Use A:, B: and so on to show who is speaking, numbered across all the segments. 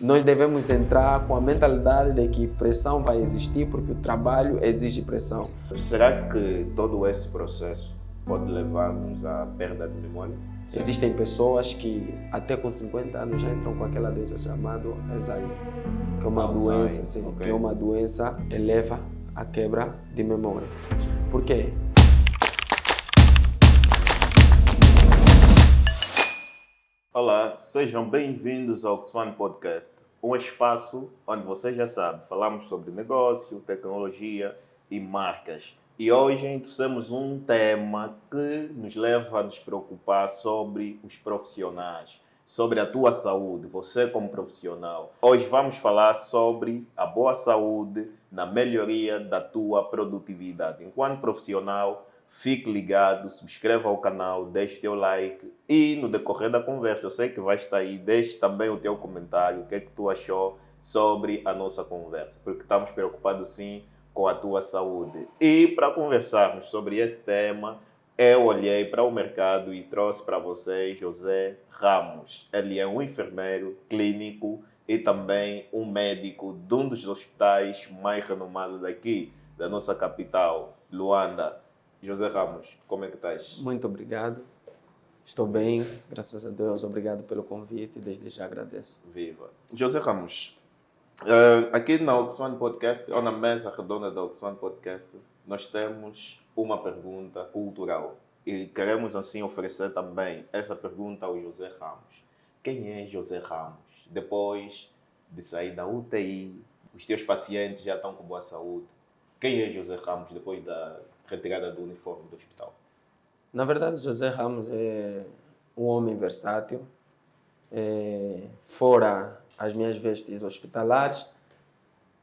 A: Nós devemos entrar com a mentalidade de que pressão vai existir porque o trabalho exige pressão.
B: Será que todo esse processo pode levar-nos à perda de memória? Sim.
A: Existem pessoas que até com 50 anos já entram com aquela doença chamada Alzheimer, que é uma doença, sim,
B: okay.
A: Que é uma doença que leva à quebra de memória. Por quê?
B: Olá, sejam bem-vindos ao Oxfam Podcast, um espaço onde você já sabe, falamos sobre negócio, tecnologia e marcas. E hoje trouxemos um tema que nos leva a nos preocupar sobre os profissionais, sobre a tua saúde, você como profissional. Hoje vamos falar sobre a boa saúde na melhoria da tua produtividade. Enquanto profissional, fique ligado, subscreva ao canal, deixe teu like e no decorrer da conversa, eu sei que vai estar aí, deixe também o teu comentário, o que é que tu achou sobre a nossa conversa, porque estamos preocupados sim com a tua saúde. E para conversarmos sobre esse tema, eu olhei para o mercado e trouxe para vocês José Ramos. Ele é um enfermeiro clínico e também um médico de um dos hospitais mais renomados daqui, da nossa capital, Luanda. José Ramos, como é que estás?
A: Muito obrigado. Estou bem, graças a Deus. Obrigado pelo convite e desde já agradeço.
B: Viva. José Ramos, aqui na Oxfam Podcast, ou na mesa redonda da Oxfam Podcast, nós temos uma pergunta cultural. E queremos assim oferecer também essa pergunta ao José Ramos. Quem é José Ramos? Depois de sair da UTI, os teus pacientes já estão com boa saúde. Quem é José Ramos depois da retirada do uniforme do hospital?
A: Na verdade, José Ramos é um homem versátil. Fora as minhas vestes hospitalares,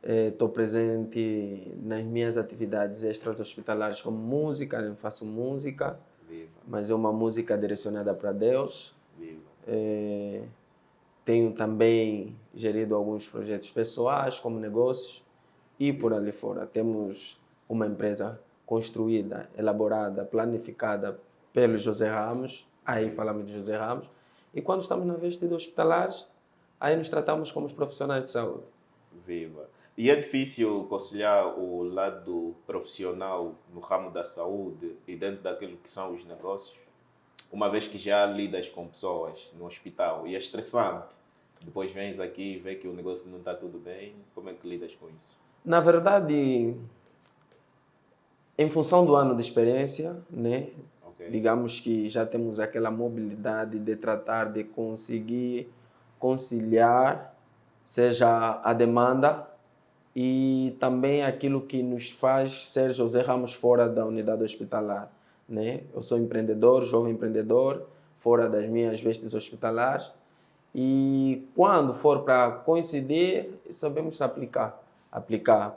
A: estou presente nas minhas atividades extras hospitalares como música. Eu faço música,
B: Viva.
A: mas é uma música direcionada para Deus.
B: Viva.
A: Tenho também gerido alguns projetos pessoais como negócios e por ali fora. Temos uma empresa construída, elaborada, planificada pelo José Ramos. Aí falamos de José Ramos. E quando estamos na veste de hospitalares, aí nos tratamos como os profissionais de saúde.
B: Viva. E é difícil conciliar o lado profissional no ramo da saúde e dentro daquilo que são os negócios, uma vez que já lidas com pessoas no hospital e é estressante. Depois vens aqui e vê que o negócio não está tudo bem. Como é que lidas com isso?
A: Na verdade, em função do ano de experiência, né?
B: Okay.
A: Digamos que já temos aquela mobilidade de tratar de conseguir conciliar, seja a demanda e também aquilo que nos faz ser José Ramos fora da unidade hospitalar, né? Eu sou empreendedor, jovem empreendedor, fora das minhas vestes hospitalares e quando for para coincidir, sabemos aplicar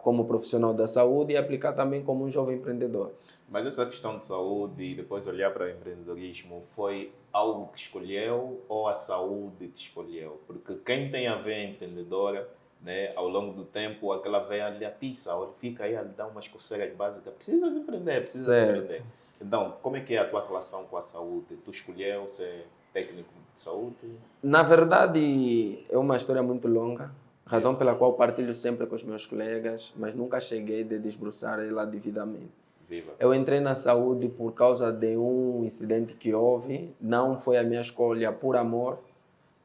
A: como profissional da saúde e aplicar também como um jovem empreendedor.
B: Mas essa questão de saúde e depois olhar para o empreendedorismo foi algo que escolheu ou a saúde te escolheu? Porque quem tem a veia empreendedora, né, ao longo do tempo, aquela veia lhe atiça, fica aí a lhe dar umas coceiras básicas. Precisas empreender. Então, como é que é a tua relação com a saúde? Tu escolheu ser técnico de saúde?
A: Na verdade, é uma história muito longa, razão pela qual partilho sempre com os meus colegas, mas nunca cheguei a desbruçar ela devidamente.
B: Viva.
A: Eu entrei na saúde por causa de um incidente que houve, não foi a minha escolha por amor,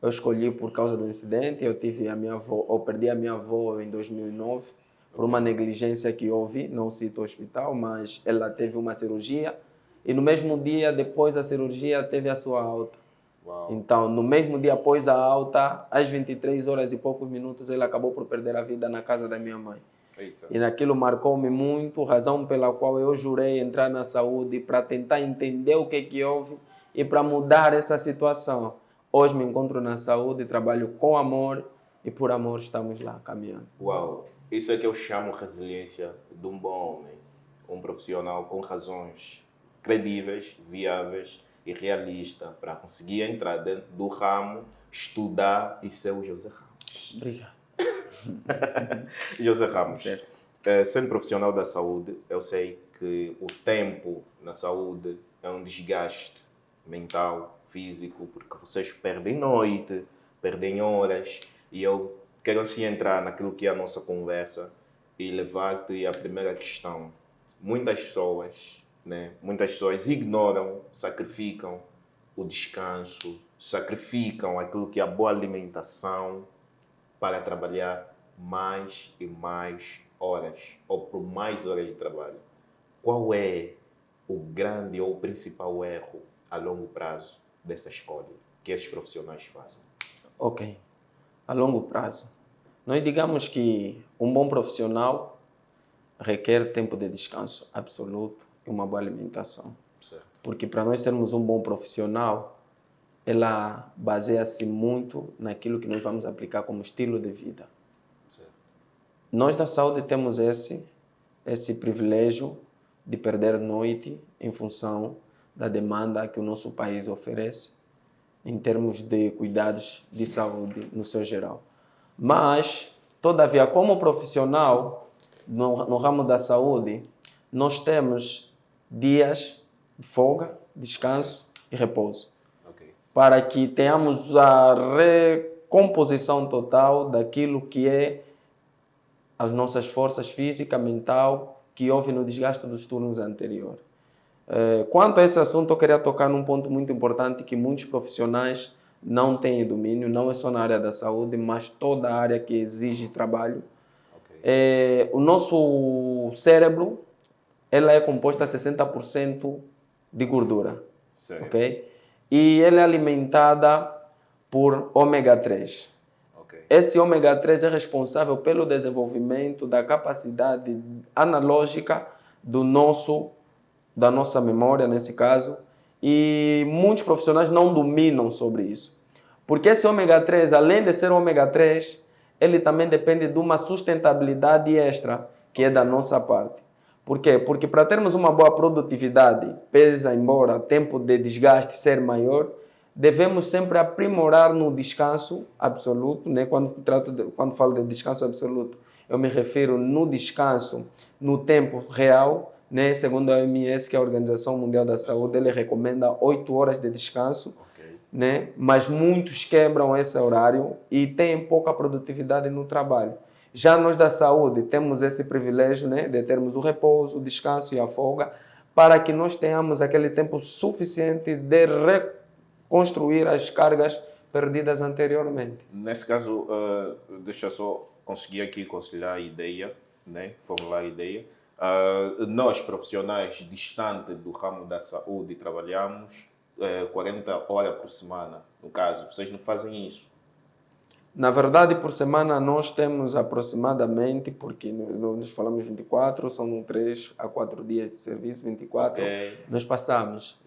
A: eu escolhi por causa do incidente. Eu perdi a minha avó em 2009 por uma negligência que houve, não cito o hospital, mas ela teve uma cirurgia e no mesmo dia depois da cirurgia teve a sua alta.
B: Uau.
A: Então, no mesmo dia após a alta, às 23 horas e poucos minutos, ele acabou por perder a vida na casa da minha mãe.
B: Eita.
A: E naquilo marcou-me muito, razão pela qual eu jurei entrar na saúde para tentar entender o que houve e para mudar essa situação. Hoje me encontro na saúde, trabalho com amor e por amor estamos lá caminhando.
B: Uau! Isso é que eu chamo resiliência de um bom homem. Um profissional com razões credíveis, viáveis e realistas para conseguir entrar dentro do ramo, estudar e ser o José Ramos.
A: Obrigado.
B: José Ramos,
A: Certo.
B: Sendo profissional da saúde, eu sei que o tempo na saúde é um desgaste mental, físico, porque vocês perdem noite, perdem horas, e eu quero assim entrar naquilo que é a nossa conversa e levar-te à primeira questão. Muitas pessoas ignoram, sacrificam o descanso, sacrificam aquilo que é a boa alimentação para trabalhar mais e mais horas ou por mais horas de trabalho. Qual é o grande ou o principal erro a longo prazo dessa escolha que esses profissionais fazem?
A: Ok. A longo prazo. Nós digamos que um bom profissional requer tempo de descanso absoluto e uma boa alimentação.
B: Certo.
A: Porque para nós sermos um bom profissional, ela baseia-se muito naquilo que nós vamos aplicar como estilo de vida.
B: Certo.
A: Nós da saúde temos esse privilégio de perder noite em função da demanda que o nosso país oferece em termos de cuidados de saúde no seu geral. Mas, todavia, como profissional no ramo da saúde, nós temos dias de folga, descanso e repouso, para que tenhamos a recomposição total daquilo que é as nossas forças física, mental, que houve no desgaste dos turnos anteriores. Quanto a esse assunto, eu queria tocar num ponto muito importante que muitos profissionais não têm domínio, não é só na área da saúde, mas toda a área que exige trabalho. O nosso cérebro, ela é composta a 60% de gordura, ok? E ela é alimentada por ômega 3. Esse ômega 3 é responsável pelo desenvolvimento da capacidade analógica da nossa memória, nesse caso, e muitos profissionais não dominam sobre isso. Porque esse ômega 3, além de ser ômega 3, ele também depende de uma sustentabilidade extra, que é da nossa parte. Por quê? Porque para termos uma boa produtividade, pesa embora o tempo de desgaste ser maior, devemos sempre aprimorar no descanso absoluto, né? Quando falo de descanso absoluto, eu me refiro no descanso no tempo real, né? Segundo a OMS, que é a Organização Mundial da Saúde, ele recomenda 8 horas de descanso, né? Mas muitos quebram esse horário e têm pouca produtividade no trabalho. Já nós da saúde temos esse privilégio, né? De termos o repouso, o descanso e a folga, para que nós tenhamos aquele tempo suficiente de reconstruir as cargas perdidas anteriormente.
B: Nesse caso, deixa eu só conseguir aqui conciliar a ideia, né? Formular a ideia. Nós, profissionais distantes do ramo da saúde, trabalhamos 40 horas por semana, no caso. Vocês não fazem isso?
A: Na verdade, por semana nós temos aproximadamente, porque nós falamos 24, são 3 a 4 dias de serviço, 24, nós passamos.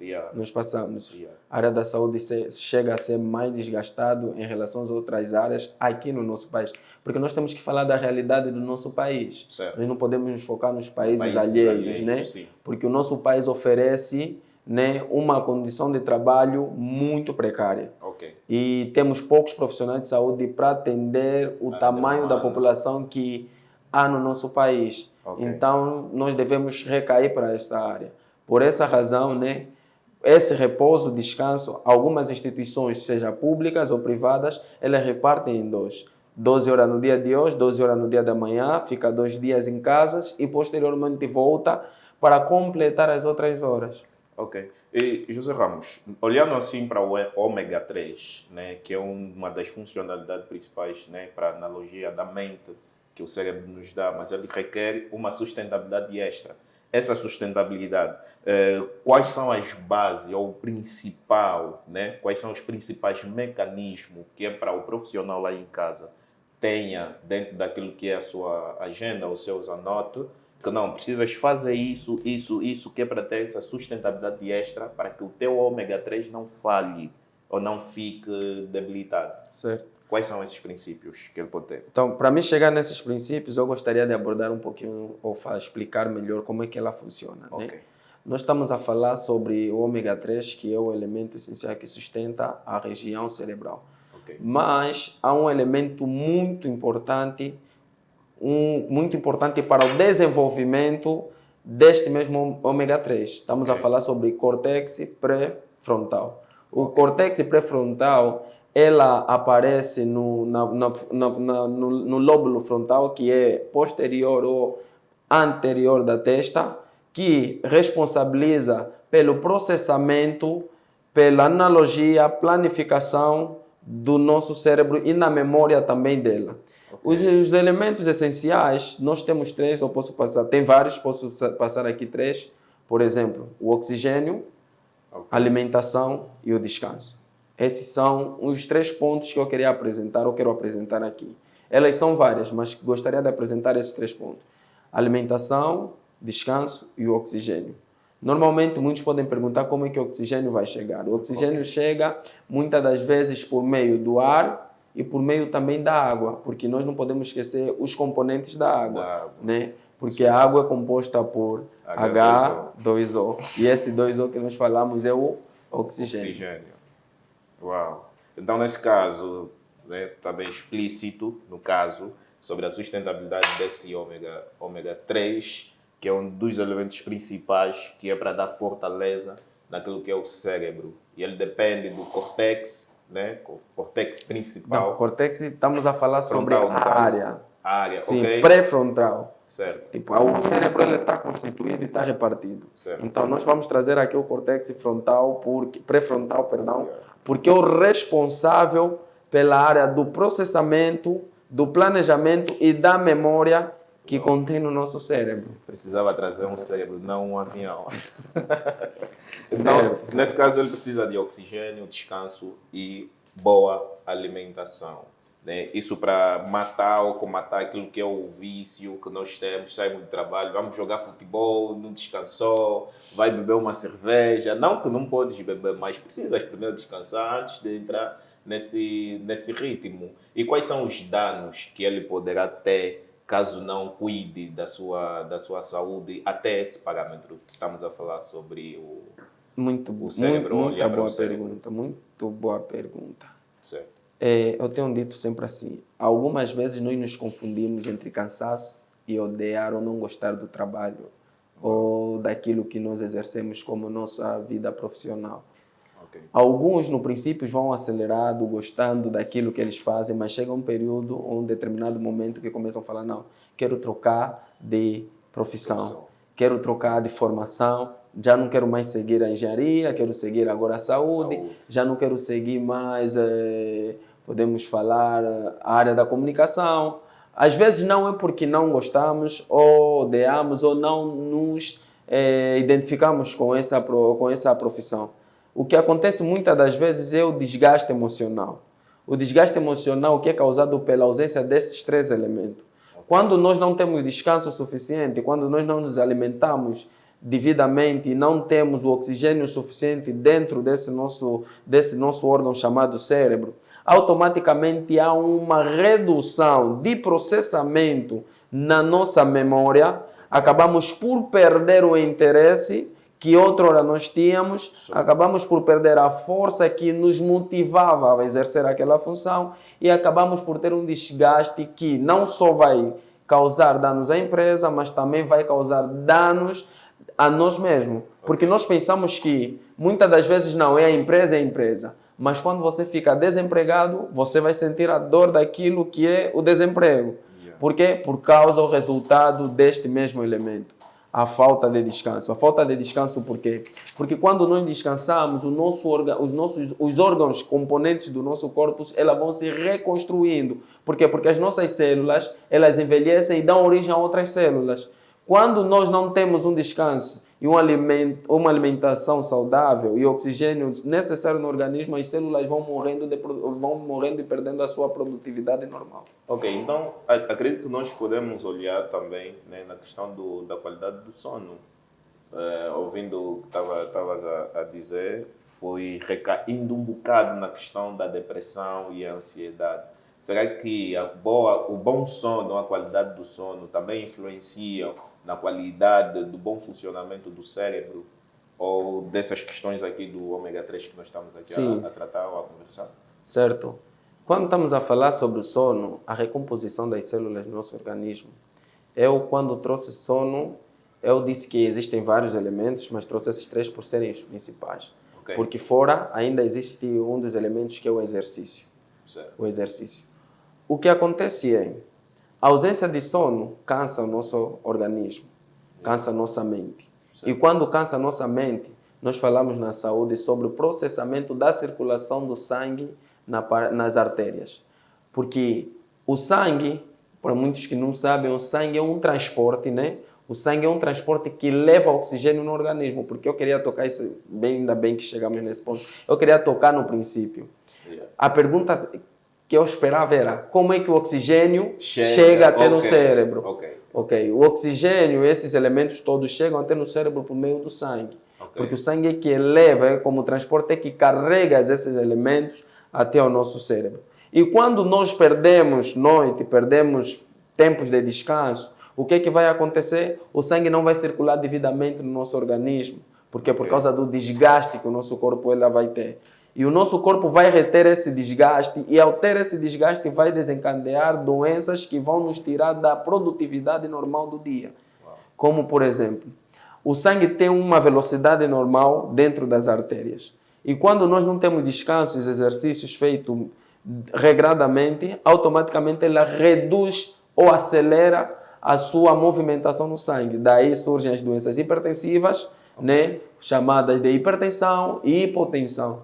A: A área da saúde chega a ser mais desgastado em relação às outras áreas aqui no nosso país. Porque nós temos que falar da realidade do nosso país.
B: Certo.
A: Nós não podemos nos focar nos países alheios, né?
B: Sim.
A: Porque o nosso país oferece, né, uma condição de trabalho muito precária. E temos poucos profissionais de saúde para atender o tamanho da população que há no nosso país. Então, nós devemos recair para essa área. Por essa razão, né, esse repouso, descanso, algumas instituições, seja públicas ou privadas, elas repartem em 12 horas no dia de hoje, 12 horas no dia da manhã, fica 2 dias em casa e posteriormente volta para completar as outras horas.
B: E, José Ramos, olhando assim para o ômega 3, né, que é uma das funcionalidades principais, né, para a analogia da mente que o cérebro nos dá, mas ele requer uma sustentabilidade extra. Essa sustentabilidade, quais são as bases ou o principal, né, quais são os principais mecanismos que é para o profissional lá em casa tenha dentro daquilo que é a sua agenda, os seus anotes, que não, precisas fazer isso, que é para ter essa sustentabilidade extra para que o teu ômega 3 não falhe ou não fique debilitado.
A: Certo.
B: Quais são esses princípios que ele pode ter?
A: Então, para mim chegar nesses princípios, eu gostaria de abordar um pouquinho ou explicar melhor como é que ela funciona. Né? Nós estamos a falar sobre o ômega 3, que é o elemento essencial que sustenta a região cerebral. Mas há um elemento muito importante para o desenvolvimento deste mesmo ômega 3. Estamos a falar sobre córtex pré-frontal. O córtex pré-frontal ela aparece no lóbulo frontal, que é posterior ou anterior da testa, que responsabiliza pelo processamento, pela analogia, planificação do nosso cérebro e na memória também dela.
B: Ok.
A: Os elementos essenciais, nós temos três, eu posso passar, tem vários, posso passar aqui três. Por exemplo, o oxigênio,
B: Ok.
A: a alimentação e o descanso. Esses são os três pontos que eu queria apresentar, eu quero apresentar aqui. Elas são várias, mas gostaria de apresentar esses três pontos. Alimentação, descanso e o oxigênio. Normalmente, muitos podem perguntar como é que o oxigênio vai chegar. O oxigênio chega, muitas das vezes, por meio do ar e por meio também da água, porque nós não podemos esquecer os componentes da água,
B: Da água.
A: né? Porque
B: Sim.
A: a água é composta por
B: H2O.
A: H2O. E esse 2O que nós falamos é o oxigênio.
B: Oxigênio. Uau. Então, nesse caso, né, está bem explícito, no caso, sobre a sustentabilidade desse ômega 3, que é um dos elementos principais, que é para dar fortaleza naquilo que é o cérebro. E ele depende do córtex, né, o córtex
A: Não,
B: principal,
A: córtex, estamos a falar sobre
B: frontal, no
A: a
B: caso.
A: área.
B: A área,
A: Sim,
B: ok?
A: pré-frontal.
B: Certo,
A: Tipo, o cérebro está constituído e está repartido.
B: certo.
A: Então, nós vamos trazer aqui o córtex frontal, pré-frontal, perdão, porque é o responsável pela área do processamento, do planejamento e da memória que contém no nosso cérebro.
B: Precisava trazer um cérebro, não um avião.
A: Certo,
B: Nesse caso, ele precisa de oxigênio, descanso e boa alimentação. Né? Isso para matar ou combater aquilo que é o vício que nós temos, saímos do trabalho, vamos jogar futebol, não descansou, vai beber uma cerveja. Não que não podes beber, mas precisas primeiro descansar antes de entrar nesse ritmo. E quais são os danos que ele poderá ter caso não cuide da sua saúde até esse parâmetro que estamos a falar sobre o cérebro,
A: Muita
B: olhar para o
A: boa
B: cérebro?
A: pergunta, muito boa pergunta.
B: Certo.
A: Eu tenho dito sempre assim, algumas vezes nós nos confundimos entre cansaço e odiar ou não gostar do trabalho ou daquilo que nós exercemos como nossa vida profissional.
B: Ok.
A: Alguns, no princípio, vão acelerado, gostando daquilo que eles fazem, mas chega um período, um determinado momento que começam a falar, não, quero trocar de profissão, quero trocar de formação, já não quero mais seguir a engenharia, quero seguir agora a saúde. Já não quero seguir mais, podemos falar, a área da comunicação. Às vezes não é porque não gostamos, ou odiamos, ou não nos identificamos com essa profissão. O que acontece muitas das vezes é o desgaste emocional. O desgaste emocional que é causado pela ausência desses três elementos. Quando nós não temos descanso suficiente, quando nós não nos alimentamos devidamente e não temos o oxigênio suficiente dentro desse nosso órgão chamado cérebro, automaticamente há uma redução de processamento na nossa memória, acabamos por perder o interesse que outrora nós tínhamos, acabamos por perder a força que nos motivava a exercer aquela função e acabamos por ter um desgaste que não só vai causar danos à empresa, mas também vai causar danos a nós mesmos. Porque nós pensamos que muitas das vezes não, é a empresa. Mas quando você fica desempregado, você vai sentir a dor daquilo que é o desemprego. Por quê? Por causa do resultado deste mesmo elemento. A falta de descanso. A falta de descanso por quê? Porque quando nós descansamos, os órgãos componentes do nosso corpo, elas vão se reconstruindo. Por quê? Porque as nossas células, elas envelhecem e dão origem a outras células. Quando nós não temos um descanso e uma alimentação saudável e oxigênio necessário no organismo, as células vão morrendo e perdendo a sua produtividade normal.
B: Ok, então acredito que nós podemos olhar também, né, na questão da qualidade do sono. Ouvindo o que estavas a dizer, foi recaindo um bocado na questão da depressão e a ansiedade. Será que o bom sono, a qualidade do sono também influencia na qualidade do bom funcionamento do cérebro ou dessas questões aqui do ômega 3 que nós estamos aqui a tratar ou a conversar?
A: Certo. Quando estamos a falar sobre o sono, a recomposição das células do nosso organismo, quando trouxe sono, eu disse que existem vários elementos, mas trouxe esses três por serem os principais. Porque fora ainda existe um dos elementos que é o exercício.
B: Certo.
A: O exercício. O que acontece é, a ausência de sono cansa o nosso organismo, cansa a nossa mente.
B: Certo.
A: E quando cansa a nossa mente, nós falamos na saúde sobre o processamento da circulação do sangue nas artérias. Porque o sangue, para muitos que não sabem, o sangue é um transporte, né? O sangue é um transporte que leva oxigênio no organismo. Porque eu queria tocar isso, ainda bem que chegamos nesse ponto. Eu queria tocar no princípio. A pergunta que eu esperava era, como é que o oxigênio chega até no cérebro? Ok. O oxigênio, esses elementos todos chegam até no cérebro por meio do sangue. Porque o sangue é que eleva, é como transporte, é que carrega esses elementos até o nosso cérebro. E quando nós perdemos noite, perdemos tempos de descanso, o que é que vai acontecer? O sangue não vai circular devidamente no nosso organismo. Porque por causa do desgaste que o nosso corpo ela vai ter. E o nosso corpo vai reter esse desgaste e ao ter esse desgaste vai desencadear doenças que vão nos tirar da produtividade normal do dia. Como, por exemplo, o sangue tem uma velocidade normal dentro das artérias. E quando nós não temos descanso, os exercícios feitos regradamente, automaticamente ela reduz ou acelera a sua movimentação no sangue. Daí surgem as doenças hipertensivas, né, chamadas de hipertensão e hipotensão.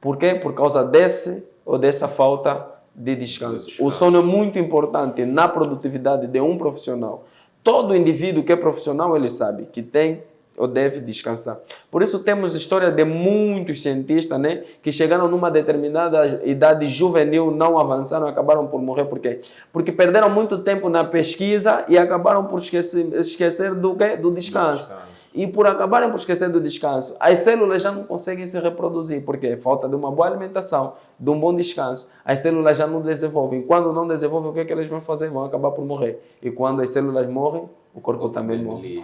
A: Por quê? Por causa dessa falta de descanso. O sono é muito importante na produtividade de um profissional. Todo indivíduo que é profissional, ele sabe que tem ou deve descansar. Por isso temos história de muitos cientistas, né, que chegaram numa determinada idade juvenil, não avançaram, acabaram por morrer. Por quê? Porque perderam muito tempo na pesquisa e acabaram por esquecer do quê? Do descanso. E por acabarem por esquecer do descanso, as células já não conseguem se reproduzir. Por quê? Falta de uma boa alimentação, de um bom descanso. As células já não desenvolvem. Quando não desenvolvem, o que é que elas vão fazer? Vão acabar por morrer. E quando as células morrem, o corpo também morre.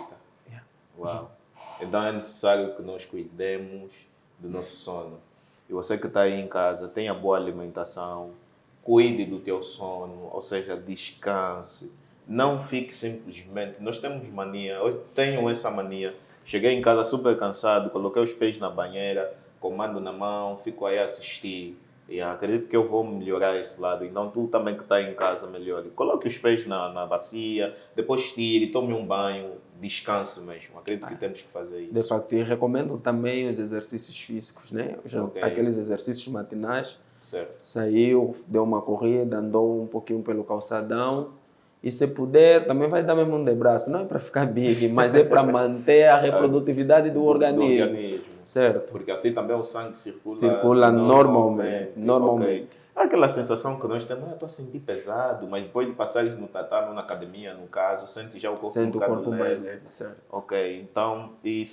B: Uau. Então é necessário que nós cuidemos do nosso sono. E você que está aí em casa, tenha boa alimentação, cuide do teu sono, ou seja, descanse. Não fique simplesmente... Nós temos mania, eu tenho essa mania. Cheguei em casa super cansado, coloquei os pés na banheira, comando na mão, fico aí a assistir. E acredito que eu vou melhorar esse lado. Então tu também que está em casa, melhore. Coloque os pés na bacia, depois tire, tome um banho, descanse mesmo. Acredito que temos que fazer isso.
A: De facto, e recomendo também os exercícios físicos, né? Aqueles exercícios matinais.
B: Certo.
A: Saiu, deu uma corrida, andou um pouquinho pelo calçadão. E se puder, também vai dar mesmo um de braço. Não é para ficar big, mas é para manter a reprodutividade do organismo. Certo.
B: Porque assim também o sangue
A: circula normalmente.
B: Okay. Aquela sensação que nós temos, eu estou a sentir pesado, mas depois de passares no tatame, na academia, no caso, sente já o corpo
A: mais leve. Certo.
B: Ok, então, e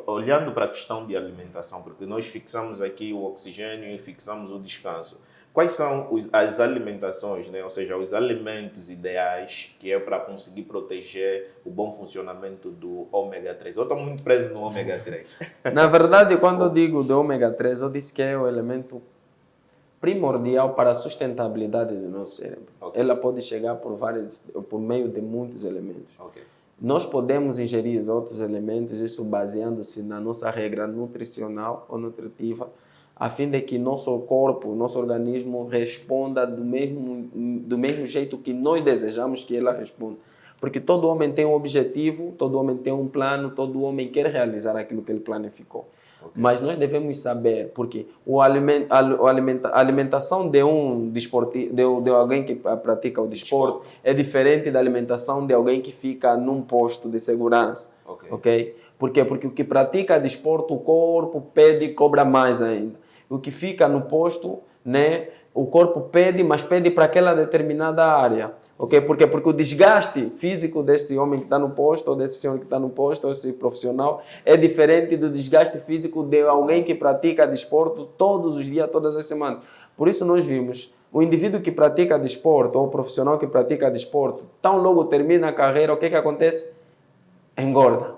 B: olhando para a questão de alimentação, porque nós fixamos aqui o oxigênio e fixamos o descanso. Quais são as alimentações, né? Ou seja, os alimentos ideais que é para conseguir proteger o bom funcionamento do ômega 3? Eu estou muito preso no ômega 3.
A: Na verdade, quando eu digo do ômega 3, eu disse que é o elemento primordial para a sustentabilidade do nosso cérebro. Okay. Ela pode chegar por meio de muitos elementos. Okay. Nós podemos ingerir outros elementos, isso baseando-se na nossa regra nutricional ou nutritiva, a fim de que nosso corpo, nosso organismo responda do mesmo jeito que nós desejamos que ela responda. Porque todo homem tem um objetivo, todo homem tem um plano, todo homem quer realizar aquilo que ele planificou. Okay. Mas nós devemos saber, porque a alimentação de de alguém que pratica o desporto é diferente da alimentação de alguém que fica num posto de segurança. Okay? Por quê? Porque o que pratica desporto, o corpo pede e cobra mais ainda. O que fica no posto, né, o corpo pede, mas pede para aquela determinada área. Okay? Por quê? Porque o desgaste físico desse homem que está no posto, ou desse senhor que está no posto, ou esse profissional, é diferente do desgaste físico de alguém que pratica desporto todos os dias, todas as semanas. Por isso nós vimos o indivíduo que pratica desporto, ou o profissional que pratica desporto, tão logo termina a carreira, o que acontece? Engorda.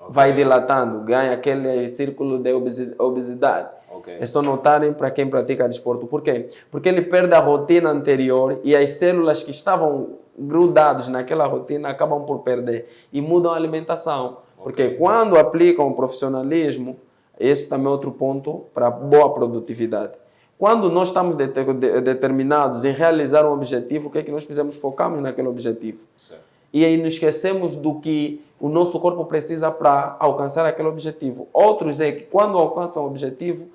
A: Vai dilatando, ganha aquele círculo de obesidade. Okay. É só notarem para quem pratica desporto. Por quê? Porque ele perde a rotina anterior e as células que estavam grudadas naquela rotina acabam por perder e mudam a alimentação. Okay. Porque quando aplicam o profissionalismo, Esse também é outro ponto para boa produtividade. Quando nós estamos determinados em realizar um objetivo, o que é que nós fizemos? Focamos naquele objetivo.
B: Certo.
A: E aí nos esquecemos do que o nosso corpo precisa para alcançar aquele objetivo. Outros é que quando alcançam o objetivo,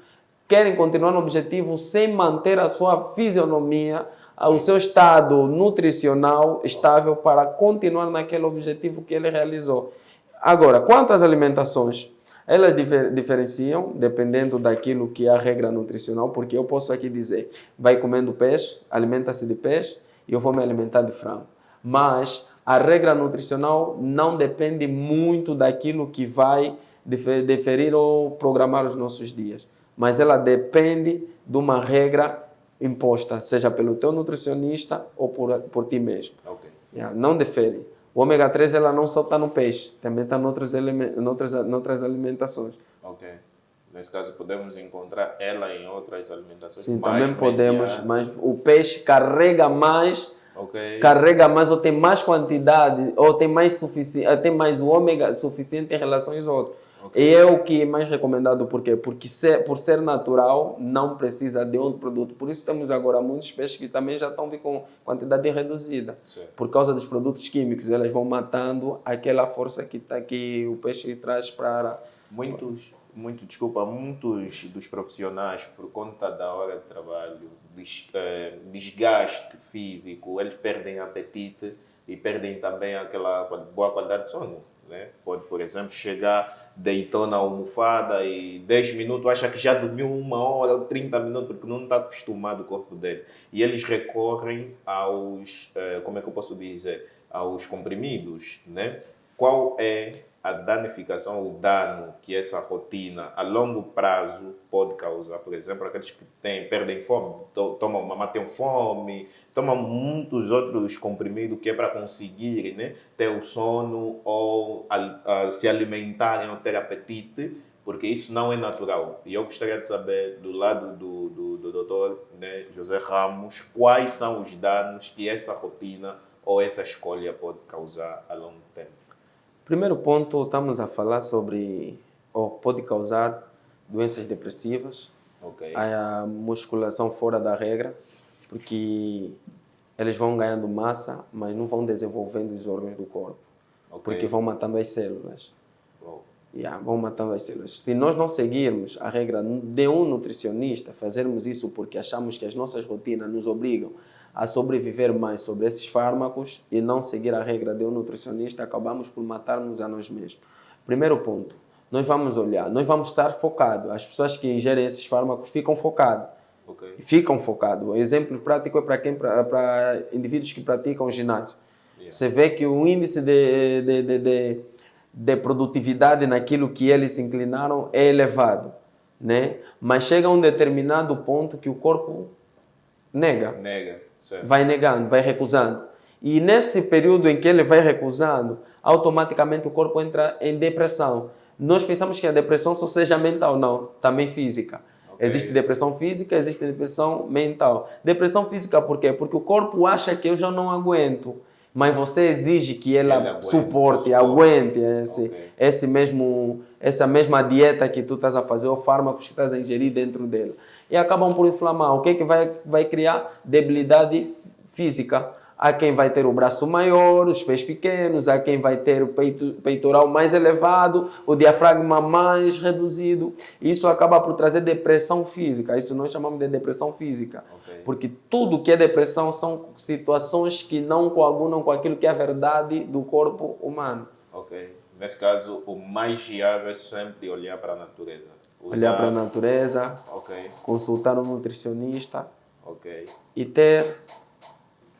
A: querem continuar no objetivo sem manter a sua fisionomia, o seu estado nutricional estável para continuar naquele objetivo que ele realizou. Agora, quanto às alimentações, elas diferenciam dependendo daquilo que é a regra nutricional, porque eu posso aqui dizer, vai comendo peixe, alimenta-se de peixe e eu vou me alimentar de frango. Mas a regra nutricional não depende muito daquilo que vai deferir ou programar os nossos dias, mas ela depende de uma regra imposta, seja pelo teu nutricionista ou por ti mesmo.
B: Ok.
A: Não difere. O ômega 3 ela não só está no peixe, também está noutras alimentações.
B: Ok. Nesse caso, podemos encontrar ela em outras alimentações.
A: Sim,
B: mais
A: também podemos,
B: medianas.
A: mas o peixe carrega mais,
B: Ok.
A: ou tem mais quantidade, ou tem mais o ômega suficiente em relação aos outros.
B: Ok.
A: E é o que é mais recomendado, por quê? Porque por ser natural, não precisa de outro produto. Por isso temos agora muitos peixes que também já estão com quantidade reduzida.
B: Certo.
A: Por causa dos produtos químicos, elas vão matando aquela força que o peixe traz para...
B: Muitos dos profissionais, por conta da hora de trabalho, desgaste físico, eles perdem apetite e perdem também aquela boa qualidade de sono. Né? Pode, por exemplo, chegar, deitou na almofada e 10 minutos acha que já dormiu 1 hora ou 30 minutos porque não está acostumado o corpo dele. E eles recorrem aos, como é que eu posso dizer, aos comprimidos. Né? Qual é a danificação, o dano que essa rotina a longo prazo pode causar? Por exemplo, aqueles que perdem fome, matam fome, tomam muitos outros comprimidos que é para conseguir, né, ter o sono ou se alimentarem ou ter apetite, porque isso não é natural. E eu gostaria de saber, do lado do doutor, né, José Ramos, quais são os danos que essa rotina ou essa escolha pode causar a longo tempo.
A: Primeiro ponto, estamos a falar sobre, ou pode causar doenças depressivas,
B: Ok.
A: a musculação fora da regra, porque eles vão ganhando massa, mas não vão desenvolvendo os órgãos do corpo,
B: Ok.
A: porque vão matando as células.
B: Wow.
A: Vão matando as células. Se nós não seguirmos a regra de um nutricionista, fazermos isso porque achamos que as nossas rotinas nos obrigam a sobreviver mais sobre esses fármacos e não seguir a regra de um nutricionista, acabamos por matar-nos a nós mesmos. Primeiro ponto, nós vamos olhar, nós vamos estar focados. As pessoas que ingerem esses fármacos ficam focadas.
B: Ok.
A: Ficam focados. O exemplo prático é para indivíduos que praticam ginásio.
B: Yeah.
A: Você vê que o índice de produtividade naquilo que eles se inclinaram é elevado, né? Mas chega a um determinado ponto que o corpo nega.
B: Certo.
A: Vai negando, vai recusando. E nesse período em que ele vai recusando, automaticamente o corpo entra em depressão. Nós pensamos que a depressão só seja mental, não, também física.
B: Okay.
A: Existe depressão física, existe depressão mental. Depressão física por quê? Porque o corpo acha que eu já não aguento, mas você exige que ela suporte, aguente essa mesma dieta que tu estás a fazer, ou fármacos que estás a ingerir dentro dela. E acabam por inflamar. O que é que vai criar? Debilidade física. Há quem vai ter o braço maior, os pés pequenos, há quem vai ter o peitoral mais elevado, o diafragma mais reduzido. Isso acaba por trazer depressão física. Isso nós chamamos de depressão física.
B: Okay.
A: Porque tudo que é depressão são situações que não coadunam com aquilo que é a verdade do corpo humano.
B: Ok. Nesse caso, o mais viável é sempre olhar para a natureza.
A: Olhar para a natureza,
B: okay,
A: consultar um nutricionista,
B: okay,
A: e ter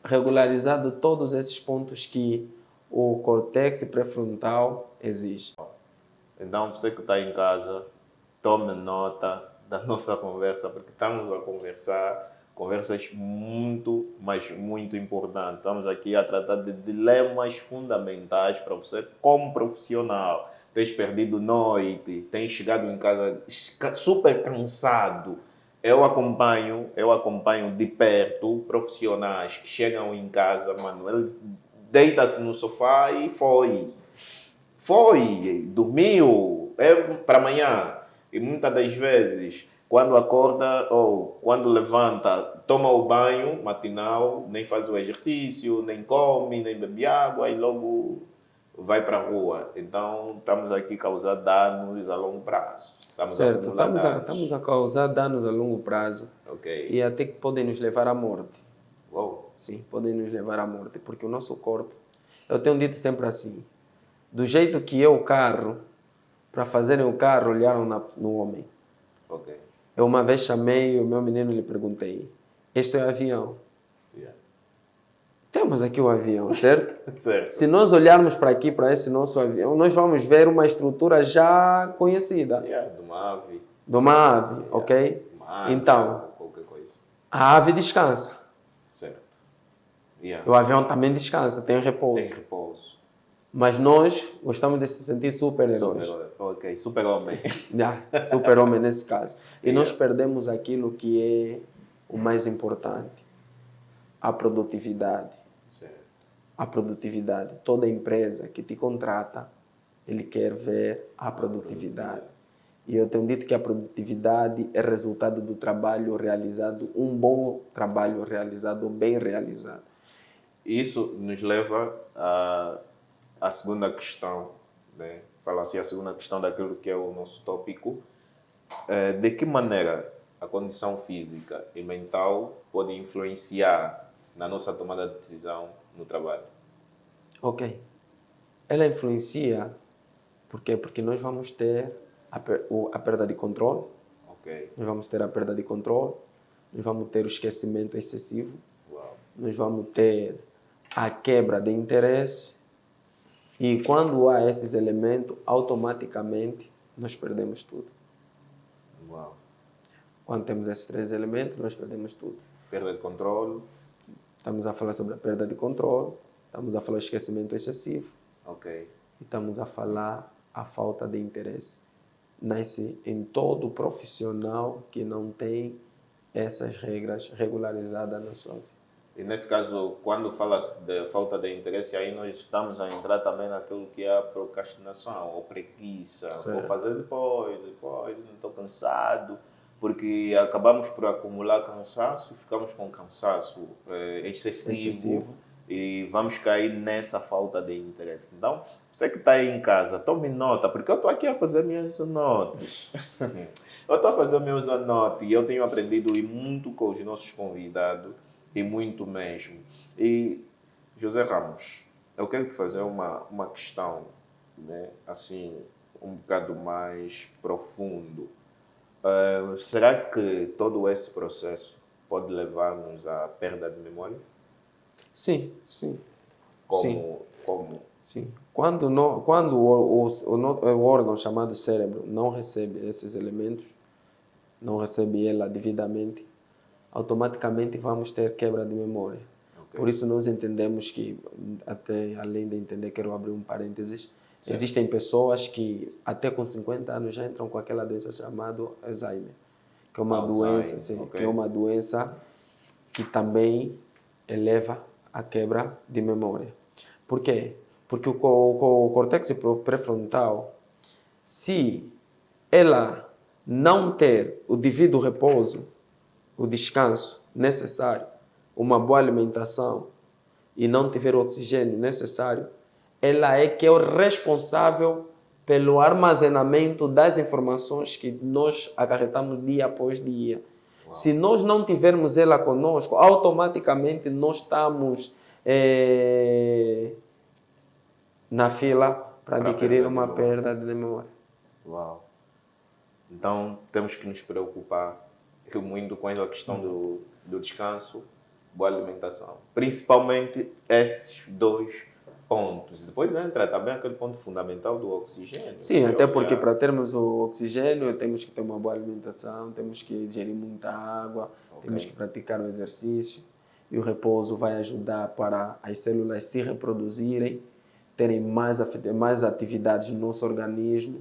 A: regularizado todos esses pontos que o córtex pré-frontal exige.
B: Então, você que está em casa, tome nota da nossa conversa, porque estamos a conversas muito, mas muito importantes. Estamos aqui a tratar de dilemas fundamentais para você como profissional. Tens perdido noite, tens chegado em casa super cansado. Eu acompanho de perto profissionais que chegam em casa, mano, eles deitam-se no sofá e foi, dormiu, é para amanhã. E muitas das vezes, quando acorda ou quando levanta, toma o banho matinal, nem faz o exercício, nem come, nem bebe água e logo vai para a rua. Então, estamos aqui a causar danos a longo prazo. Estamos a
A: Certo,
B: acumular danos.
A: estamos a causar danos a longo prazo
B: Ok.
A: e até que podem nos levar à morte.
B: Uou.
A: Sim, podem nos levar à morte, porque o nosso corpo, eu tenho dito sempre assim, do jeito que é o carro, para fazerem o carro, olharam no homem.
B: Ok.
A: Eu uma vez chamei o meu menino e lhe perguntei, este é o avião?
B: Yeah.
A: Temos aqui o avião, certo?
B: Certo.
A: Se nós olharmos para aqui, para esse nosso avião, nós vamos ver uma estrutura já conhecida,
B: Yeah, de uma ave.
A: de uma ave,
B: Yeah.
A: ok?
B: Uma águia,
A: Então,
B: qualquer coisa.
A: a ave descansa.
B: Certo. Yeah.
A: O avião também descansa, tem repouso.
B: Tem repouso.
A: Mas nós gostamos de se sentir super-heróis.
B: Ok, super-homem.
A: Super-homem nesse caso. E nós
B: Yeah.
A: perdemos aquilo que é o mais importante, a produtividade.
B: Certo.
A: A produtividade. Toda empresa que te contrata, ele quer ver a produtividade. E eu tenho dito que a produtividade é resultado do trabalho realizado, um bom trabalho realizado, bem realizado.
B: Isso nos leva à segunda questão, né? Fala assim, a segunda questão daquilo que é o nosso tópico. De que maneira a condição física e mental pode influenciar na nossa tomada de decisão no trabalho?
A: Ok. Ela influencia, por quê? Porque nós vamos ter a perda de controle,
B: Ok.
A: nós vamos ter a perda de controle, nós vamos ter o esquecimento excessivo,
B: Uau.
A: nós vamos ter a quebra de interesse e quando há esses elementos, automaticamente nós perdemos tudo.
B: Uau.
A: Quando temos esses três elementos, nós perdemos tudo.
B: Perda de controle.
A: Estamos a falar sobre a perda de controle, estamos a falar do esquecimento excessivo
B: Ok.
A: e estamos a falar a falta de interesse. Nasce em todo profissional que não tem essas regras regularizadas na sua vida.
B: E nesse caso, quando fala-se de falta de interesse, aí nós estamos a entrar também naquilo que é a procrastinação, ou preguiça.
A: Certo.
B: Vou fazer depois, não estou cansado. Porque acabamos por acumular cansaço, ficamos com cansaço excessivo e vamos cair nessa falta de interesse. Então, você que está aí em casa, tome nota, porque eu estou aqui a fazer minhas notas. Eu estou a fazer meus anotes e eu tenho aprendido e muito com os nossos convidados, e muito mesmo. E, José Ramos, eu quero te fazer uma questão, né, assim, um bocado mais profundo. Será que todo esse processo pode levar-nos à perda de memória?
A: Sim, sim.
B: Como?
A: Sim. Quando o órgão chamado cérebro não recebe esses elementos, não recebe ela devidamente, automaticamente vamos ter quebra de memória.
B: Okay.
A: Por isso nós entendemos que, até além de entender, quero abrir um parênteses,
B: Sim.
A: Existem pessoas que até com 50 anos já entram com aquela doença chamada Alzheimer, que é uma doença, sim,
B: okay.
A: que é uma doença que também eleva a quebra de memória. Por quê? Porque o córtex pré-frontal, se ela não ter o devido repouso, o descanso necessário, uma boa alimentação e não tiver o oxigênio necessário, ela é que é o responsável pelo armazenamento das informações que nós acarretamos dia após dia. Uau. Se nós não tivermos ela conosco, automaticamente nós estamos na fila para adquirir uma perda de memória.
B: Uau! Então temos que nos preocupar muito com a questão do descanso, boa alimentação. Principalmente esses dois pontos. Depois entra também aquele ponto fundamental do oxigênio.
A: Sim, até porque para termos o oxigênio temos que ter uma boa alimentação, temos que ingerir muita água, temos que praticar o exercício e o repouso vai ajudar para as células se reproduzirem, terem mais atividades no nosso organismo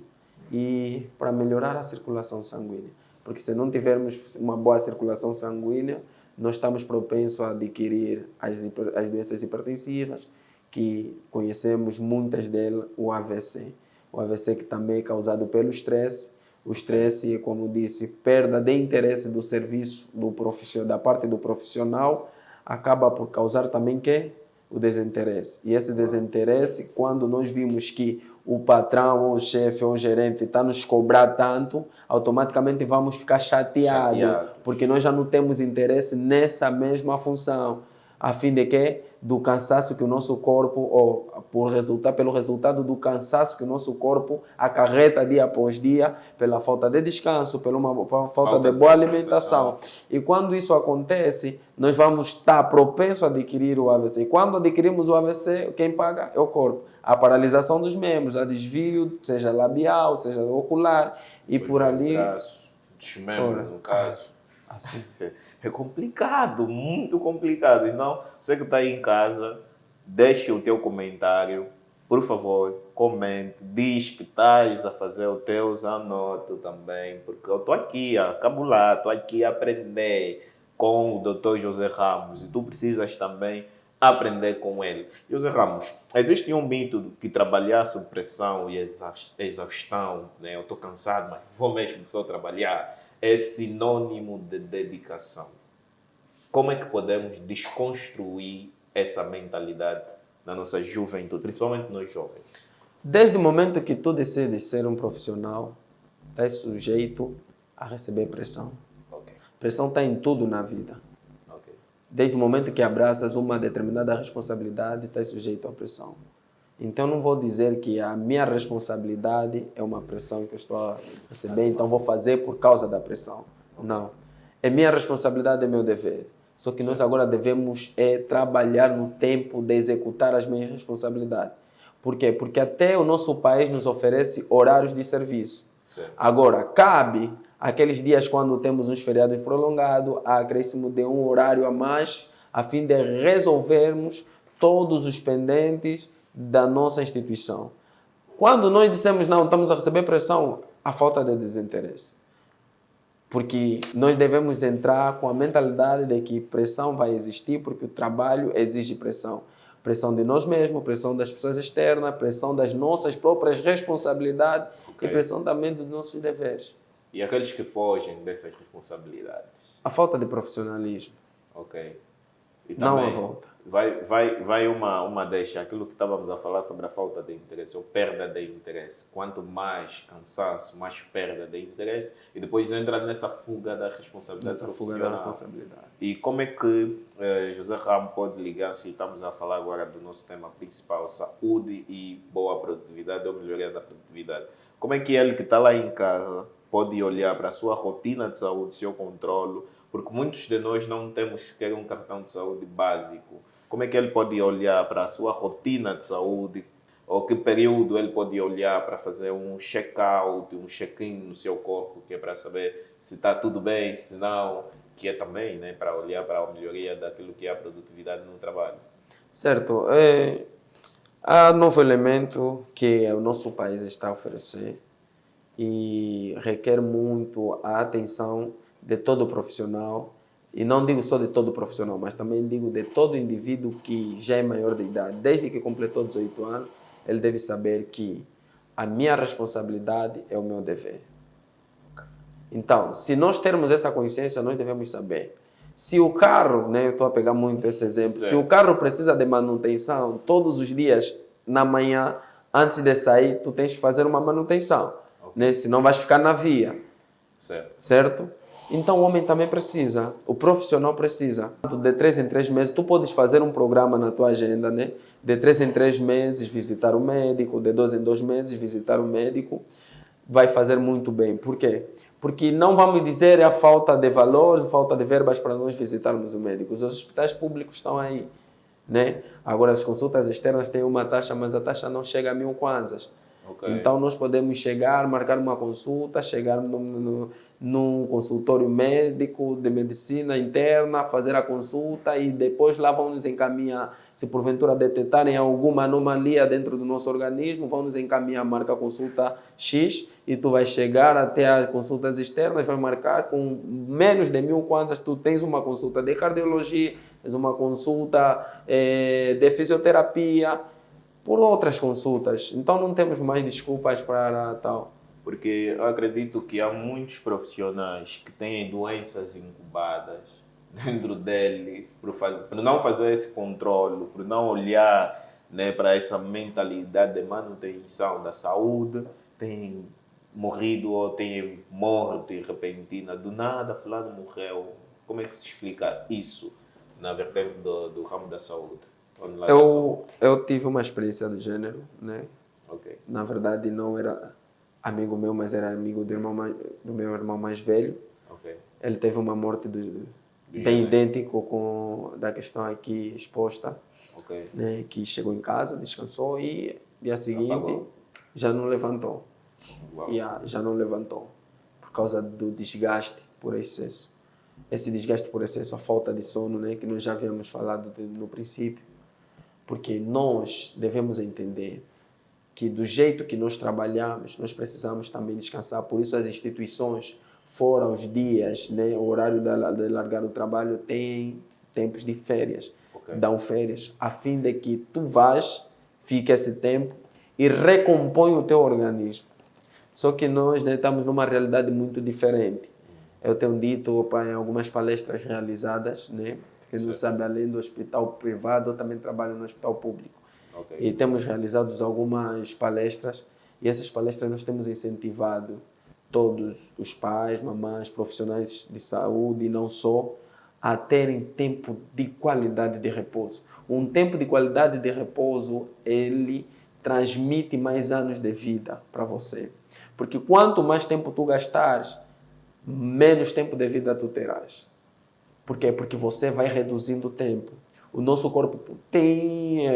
A: e para melhorar a circulação sanguínea. Porque se não tivermos uma boa circulação sanguínea, nós estamos propensos a adquirir as doenças hipertensivas, que conhecemos muitas delas, o AVC. O AVC que também é causado pelo estresse, O estresse, como disse, perda de interesse do serviço do profissional, da parte do profissional, acaba por causar também que o desinteresse. E esse desinteresse, quando nós vimos que o patrão, ou o chefe, ou o gerente está nos cobrar tanto, automaticamente vamos ficar chateados, porque nós já não temos interesse nessa mesma função, a fim de que do cansaço que o nosso corpo, ou pelo resultado do cansaço que o nosso corpo acarreta dia após dia, pela falta de descanso, pela falta de boa alimentação. E quando isso acontece, nós vamos estar propensos a adquirir o AVC. E quando adquirimos o AVC, quem paga é o corpo. A paralisação dos membros, a desvio, seja labial, seja ocular, e por ali...
B: Braço, desmembro, no caso.
A: Assim.
B: É complicado, muito complicado. Então, você que está aí em casa, deixe o teu comentário, por favor, comente, diz que estás a fazer os teus anotos também, porque eu estou aqui a cabular, estou aqui a aprender com o Dr. José Ramos e tu precisas também aprender com ele. José Ramos, existe um mito que trabalhar sob pressão e exaustão, né? Eu estou cansado, mas vou mesmo só trabalhar, é sinônimo de dedicação. Como é que podemos desconstruir essa mentalidade na nossa juventude, principalmente nós jovens?
A: Desde o momento que tu decides ser um profissional, estás sujeito a receber pressão.
B: Okay.
A: Pressão está em tudo na vida.
B: Okay.
A: Desde o momento que abraças uma determinada responsabilidade, estás sujeito à pressão. Então, não vou dizer que a minha responsabilidade é uma pressão que eu estou a receber, então vou fazer por causa da pressão. Não. É minha responsabilidade, é meu dever. Só que nós agora devemos trabalhar no tempo de executar as minhas responsabilidades. Por quê? Porque até o nosso país nos oferece horários de serviço.
B: Certo.
A: Agora, cabe aqueles dias quando temos uns feriados prolongados, a acréscimo de um horário a mais, a fim de resolvermos todos os pendentes da nossa instituição. Quando nós dissemos não, estamos a receber pressão, a falta de desinteresse. Porque nós devemos entrar com a mentalidade de que pressão vai existir porque o trabalho exige pressão. Pressão de nós mesmos, pressão das pessoas externas, pressão das nossas próprias responsabilidades e pressão também dos nossos deveres.
B: E aqueles que fogem dessas responsabilidades?
A: A falta de profissionalismo.
B: Ok. E
A: não
B: também
A: a volta.
B: Vai uma deixa, aquilo que estávamos a falar sobre a falta de interesse ou perda de interesse. Quanto mais cansaço, mais perda de interesse e depois entra nessa fuga da responsabilidade profissional. E como é que José Ramos pode ligar, se estamos a falar agora do nosso tema principal, saúde e boa produtividade ou melhoria da produtividade. Como é que ele que está lá em casa pode olhar para a sua rotina de saúde, seu controle, porque muitos de nós não temos sequer um cartão de saúde básico. Como é que ele pode olhar para a sua rotina de saúde? Ou que período ele pode olhar para fazer um check-out, um check-in no seu corpo, que é para saber se está tudo bem, se não, que é também, né, para olhar para a melhoria daquilo que é a produtividade no trabalho.
A: Certo. Há novo elemento que o nosso país está a oferecer e requer muito a atenção de todo profissional. E não digo só de todo profissional, mas também digo de todo indivíduo que já é maior de idade. Desde que completou 18 anos, ele deve saber que a minha responsabilidade é o meu dever. Então, se nós termos essa consciência, nós devemos saber. Se o carro, né, eu estou a pegar muito esse exemplo, se o carro precisa de manutenção, todos os dias, na manhã, antes de sair, tu tens que fazer uma manutenção. Né? Senão vais ficar na via. Certo? Então o homem também precisa, o profissional precisa. De 3 em 3 meses, tu podes fazer um programa na tua agenda, né? De 3 em 3 meses visitar o médico, de 2 em 2 meses visitar o médico, vai fazer muito bem. Por quê? Porque não vamos dizer a falta de valores, falta de verbas para nós visitarmos o médico. Os hospitais públicos estão aí, né? Agora as consultas externas têm uma taxa, mas a taxa não chega a 1000 kwanzas. Então nós podemos chegar, marcar uma consulta, chegar num consultório médico de medicina interna, fazer a consulta e depois lá vão nos encaminhar, se porventura detectarem alguma anomalia dentro do nosso organismo, vão nos encaminhar, marca a consulta X e tu vais chegar até as consultas externas, vai marcar com menos de 1000 kwanzas, tu tens uma consulta de cardiologia, tens uma consulta de fisioterapia, por outras consultas. Então não temos mais desculpas para tal.
B: Porque eu acredito que há muitos profissionais que têm doenças incubadas dentro dele por não fazer esse controle, por não olhar, né, para essa mentalidade de manutenção da saúde, têm morrido ou têm morte repentina. Do nada, fulano morreu. Como é que se explica isso na vertente do ramo da saúde? Ou no lado da saúde?
A: Eu tive uma experiência do gênero, né?
B: Ok,
A: Na verdade, não era amigo meu, mas era amigo do meu irmão mais velho.
B: ok.
A: Ele teve uma morte
B: Do
A: bem
B: gênero.
A: idêntico com da questão aqui exposta,
B: Ok.
A: né? Que chegou em casa, descansou e dia seguinte
B: Apagou.
A: já não levantou.
B: Uau.
A: Já não levantou por causa do desgaste por excesso. Esse desgaste por excesso, a falta de sono, né? Que nós já havíamos falado no princípio. Porque nós devemos entender que do jeito que nós trabalhamos, nós precisamos também descansar. Por isso as instituições, fora os dias, né, o horário de largar o trabalho, tem tempos de férias.
B: Ok.
A: Dão férias, a fim de que tu vás, fique esse tempo e recompõe o teu organismo. Só que nós, né, estamos numa realidade muito diferente. Eu tenho dito, opa, em algumas palestras realizadas, né, que não
B: Certo.
A: sabe, além do hospital privado, eu também trabalho no hospital público.
B: Ok.
A: E temos realizado algumas palestras, e essas palestras nós temos incentivado todos os pais, mamães, profissionais de saúde e não só, a terem tempo de qualidade de repouso. Um tempo de qualidade de repouso, ele transmite mais anos de vida para você. Porque quanto mais tempo tu gastares, menos tempo de vida tu terás. Por quê? Porque você vai reduzindo o tempo. O nosso corpo tem...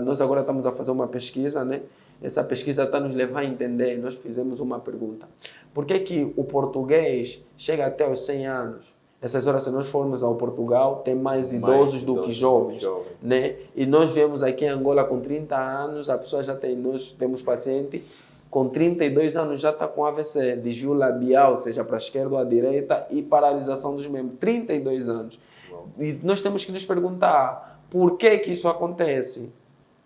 A: nós agora estamos a fazer uma pesquisa, né? Essa pesquisa está nos levar a entender. Nós fizemos uma pergunta. Por que que o português chega até os 100 anos? Essas horas, se nós formos ao Portugal, tem mais idosos do que jovens, né? E nós vemos aqui em Angola com 30 anos, a pessoa já tem... Nós temos paciente com 32 anos já está com AVC, desvio labial, seja para a esquerda ou à direita, e paralisação dos membros. 32 anos. E nós temos que nos perguntar por que que isso acontece,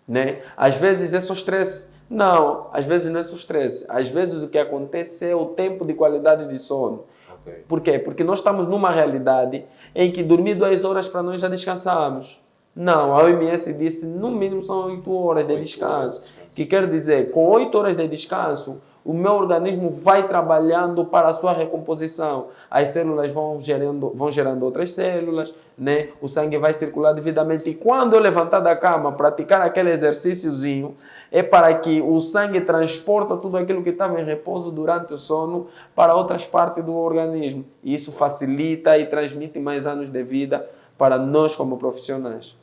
A: né? Às vezes é só estresse. Não, às vezes não é só estresse. Às vezes o que acontece é o tempo de qualidade de sono.
B: Ok.
A: Por quê? Porque nós estamos numa realidade em que dormir 2 horas para nós já descansamos. Não, a OMS disse no mínimo são 8 horas de
B: 8 horas
A: descanso.
B: de descanso.
A: Que quer dizer, com 8 horas de descanso, o meu organismo vai trabalhando para a sua recomposição. As células vão gerando outras células, né? O sangue vai circular devidamente. E quando eu levantar da cama, praticar aquele exercíciozinho, é para que o sangue transporta tudo aquilo que estava em repouso durante o sono para outras partes do organismo. E isso facilita e transmite mais anos de vida para nós como profissionais.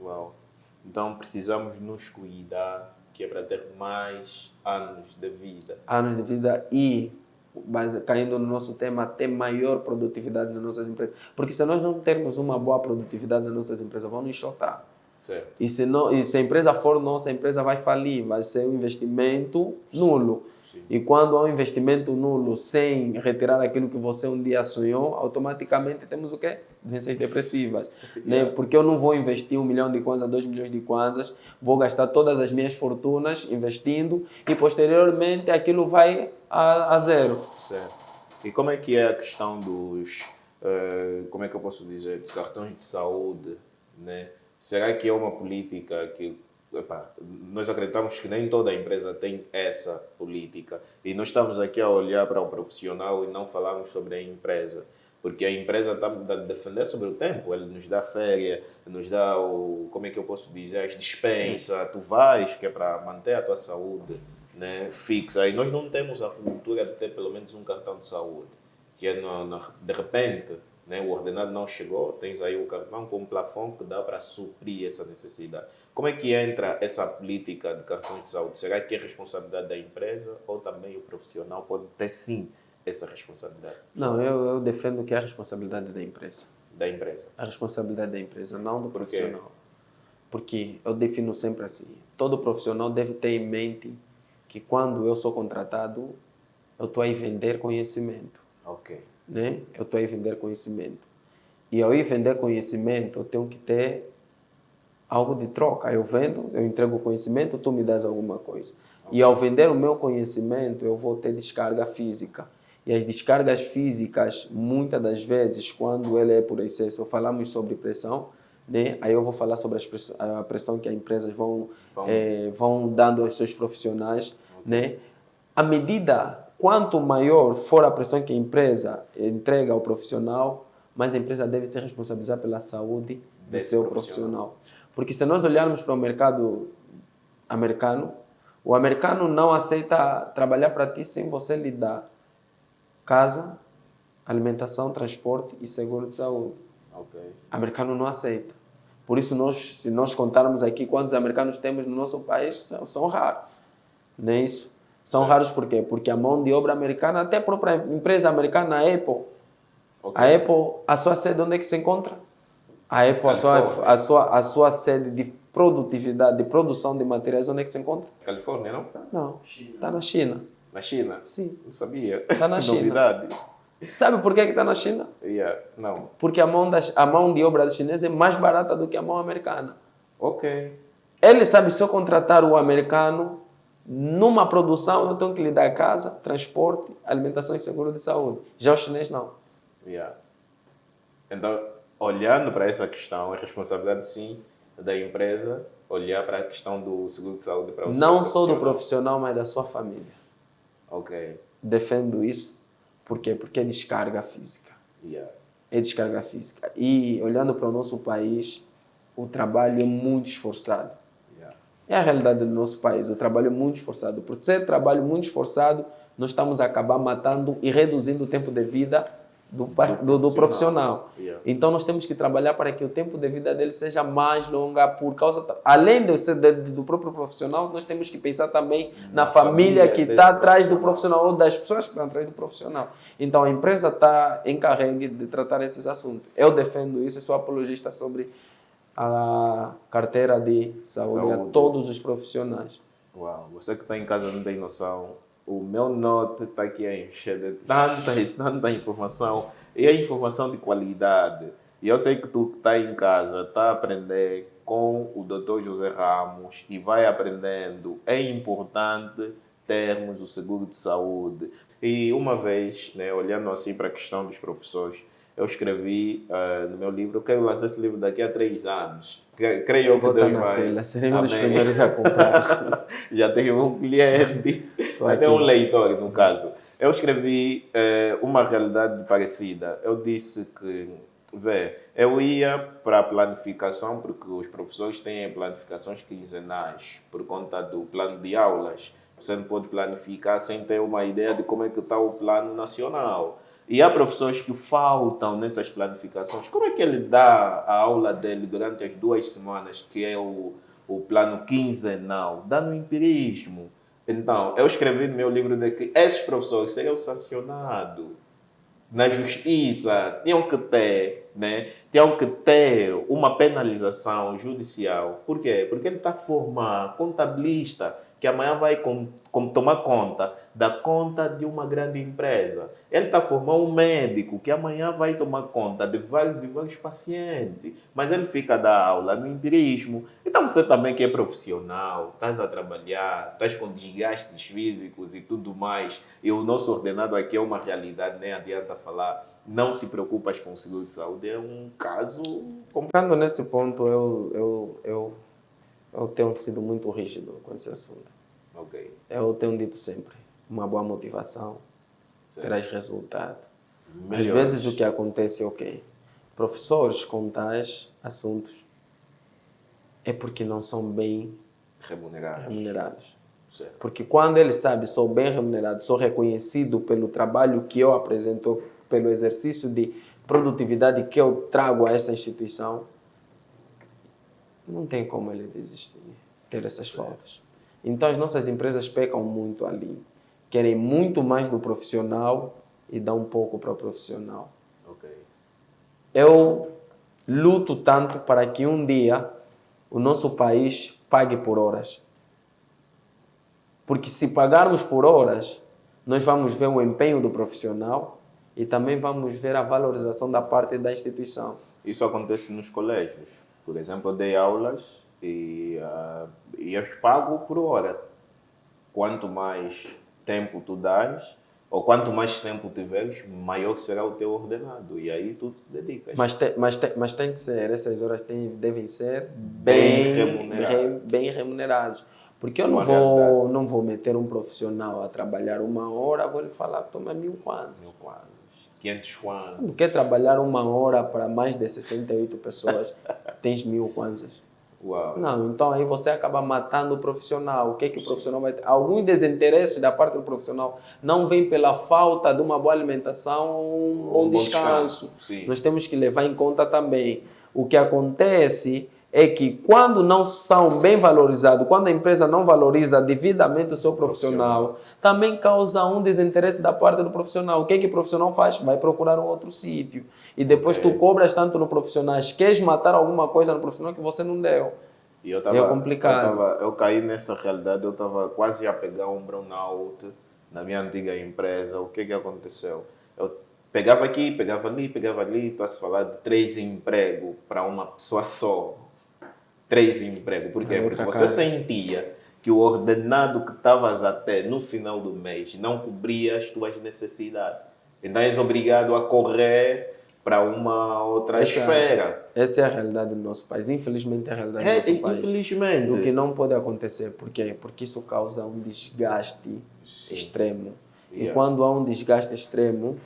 B: Uau. Então precisamos nos cuidar, que é para ter mais anos de vida.
A: Anos de vida e, caindo no nosso tema, ter maior produtividade nas nossas empresas. Porque se nós não termos uma boa produtividade nas nossas empresas, vão nos chocar.
B: Certo.
A: E se a empresa for nossa, a empresa vai falir, vai ser um investimento nulo.
B: Sim.
A: E quando há um investimento nulo sem retirar aquilo que você um dia sonhou, automaticamente temos o quê? Doenças depressivas. Né? Porque eu não vou investir 1 milhão de kwanzas, 2 milhões de kwanzas, vou gastar todas as minhas fortunas investindo e posteriormente aquilo vai a zero.
B: Certo. E como é que é a questão dos, como é que eu posso dizer, dos cartões de saúde, né? Será que é uma política que, epá, nós acreditamos que nem toda empresa tem essa política e nós estamos aqui a olhar para o profissional e não falamos sobre a empresa, porque a empresa está a defender sobre o tempo, ele nos dá férias, nos dá o, como é que eu posso dizer, as dispensas, tu vais, que é para manter a tua saúde, né, fixa, e nós não temos a cultura de ter pelo menos um cartão de saúde, que é de repente, né, o ordenado não chegou, tens aí o cartão com um plafond que dá para suprir essa necessidade. Como é que entra essa política de cartões de saúde? Será que é responsabilidade da empresa ou também o profissional pode ter sim essa responsabilidade?
A: Não, eu defendo que é a responsabilidade da empresa.
B: Da empresa.
A: A responsabilidade da empresa, não do
B: Por quê?
A: profissional. Porque eu defino sempre assim, todo profissional deve ter em mente que quando eu sou contratado, eu estou aí vender conhecimento.
B: Ok.
A: Né? Eu estou aí vender conhecimento. E ao ir vender conhecimento, eu tenho que ter algo de troca. Eu vendo, eu entrego o conhecimento, tu me das alguma coisa. E ao vender o meu conhecimento, eu vou ter descarga física. E as descargas físicas, muitas das vezes, quando ele é por excesso, falamos sobre pressão, né? Aí eu vou falar sobre a pressão que as empresas vão dando aos seus profissionais, né? À medida, quanto maior for a pressão que a empresa entrega ao profissional, mais a empresa deve se responsabilizar pela saúde do seu profissional. Porque se nós olharmos para o mercado americano, o americano não aceita trabalhar para ti sem você lhe dar casa, alimentação, transporte e seguro de saúde.
B: Okay.
A: O americano não aceita. Por isso, se nós contarmos aqui quantos americanos temos no nosso país, são raros. Não é isso? São raros por quê? Porque a mão de obra americana, até a própria empresa americana, a Apple, a Apple, a sua sede onde é que se encontra? A Apple, a sua sede de produtividade, de produção de materiais, onde é que se encontra?
B: Califórnia, não?
A: Não, está na China.
B: Na China?
A: Sim.
B: Não sabia.
A: Está na China.
B: Novidade.
A: Sabe por que está na China?
B: Não.
A: Porque a mão de obra chinesa é mais barata do que a mão americana.
B: Ok.
A: Ele sabe, se eu contratar o americano, numa produção eu tenho que lhe dar casa, transporte, alimentação e seguro de saúde. Já o chinês não.
B: Então, olhando para essa questão, é responsabilidade sim da empresa olhar para a questão do seguro de saúde para o
A: não só do profissional, mas da sua família.
B: Ok.
A: Defendo isso. Por quê? Porque é descarga física. É descarga física. E olhando para o nosso país, o trabalho é muito esforçado. É a realidade do nosso país. O trabalho é muito esforçado. Por ser trabalho muito esforçado, nós estamos a acabar matando e reduzindo o tempo de vida do profissional. Então, nós temos que trabalhar para que o tempo de vida dele seja mais longa por causa... Além de ser do próprio profissional, nós temos que pensar também na família que está atrás do profissional ou das pessoas que estão atrás do profissional. Então, a empresa está encarregue de tratar esses assuntos. Eu defendo isso, eu sou apologista sobre a carteira de saúde a todos os profissionais.
B: Uau, você que está em casa não tem noção. O meu note está aqui a encher de tanta e tanta informação. E a informação de qualidade. E eu sei que tu que está em casa está a aprender com o Dr. José Ramos e vai aprendendo. É importante termos o seguro de saúde. E uma vez, né, olhando assim para a questão dos professores, eu escrevi no meu livro, eu quero lançar esse livro daqui a 3 anos. Creio que Deus vai...
A: Fila, serei um dos primeiros a comprar.
B: Já tenho um cliente, até um leitor, no caso. Eu escrevi uma realidade parecida. Eu disse que, eu ia para a planificação, porque os professores têm planificações quinzenais, por conta do plano de aulas. Você não pode planificar sem ter uma ideia de como é que está o plano nacional. E há professores que faltam nessas planificações. Como é que ele dá a aula dele durante as 2 semanas, que é o plano quinzenal? Dá no empirismo. Então, eu escrevi no meu livro de que esses professores seriam sancionados na justiça, tinham que ter uma penalização judicial. Por quê? Porque ele está a formar contabilista que amanhã vai tomar conta da conta de uma grande empresa. Ele está a formar um médico que amanhã vai tomar conta de vários e vários pacientes. Mas ele fica a dar aula no empirismo. Então você também que é profissional, estás a trabalhar, estás com desgastes físicos e tudo mais. E o nosso ordenado aqui é uma realidade, nem adianta falar. Não se preocupas com o seguro de saúde, é um caso...
A: Ficando nesse ponto, eu tenho sido muito rígido com esse assunto.
B: Okay.
A: Eu tenho dito sempre, uma boa motivação, terás resultado.
B: Melhores.
A: Às vezes o que acontece é professores com tais assuntos é porque não são bem remunerados.
B: Certo.
A: Porque quando ele sabe, sou bem remunerado, sou reconhecido pelo trabalho que eu apresento, pelo exercício de produtividade que eu trago a essa instituição, não tem como ele desistir, ter essas faltas. Então as nossas empresas pecam muito ali. Querem muito mais do profissional e dão um pouco para o profissional.
B: Okay.
A: Eu luto tanto para que um dia o nosso país pague por horas. Porque se pagarmos por horas, nós vamos ver o empenho do profissional e também vamos ver a valorização da parte da instituição.
B: Isso acontece nos colégios. Por exemplo, eu dei aulas e és pago por hora. Quanto mais tempo tu dás, ou quanto mais tempo tiveres, maior será o teu ordenado. E aí tu te dedicas.
A: Mas tem que ser, essas horas devem ser bem remuneradas. Porque eu não vou meter um profissional a trabalhar 1 hora, vou lhe falar, toma 1.000 kwanzas.
B: 1.000 kwanzas, 500 kwanzas.
A: Não quer trabalhar 1 hora para mais de 68 pessoas, tens 1.000 kwanzas.
B: Uau.
A: Não, então aí você acaba matando o profissional. O que é que o profissional vai ter? Alguns desinteresses da parte do profissional não vêm pela falta de uma boa alimentação ou um bom descanso. Nós temos que levar em conta também. O que acontece é que quando não são bem valorizados, quando a empresa não valoriza devidamente o seu profissional, também causa um desinteresse da parte do profissional. O que é que o profissional faz? Vai procurar um outro sítio. E depois tu cobras tanto no profissional, queres matar alguma coisa no profissional que você não deu.
B: E
A: é complicado.
B: Eu caí nessa realidade, eu estava quase a pegar um burnout na minha antiga empresa. O que aconteceu? Eu pegava aqui, pegava ali, estou a se falar de 3 empregos para uma pessoa só. 3 empregos. Por quê? Porque você sentia que o ordenado que estavas a ter no final do mês não cobria as tuas necessidades. Então és obrigado a correr para uma outra esfera.
A: Essa é a realidade do nosso país. Infelizmente é a realidade do nosso país.
B: Infelizmente.
A: O que não pode acontecer. Por quê? Porque isso causa um desgaste extremo. E quando há um desgaste extremo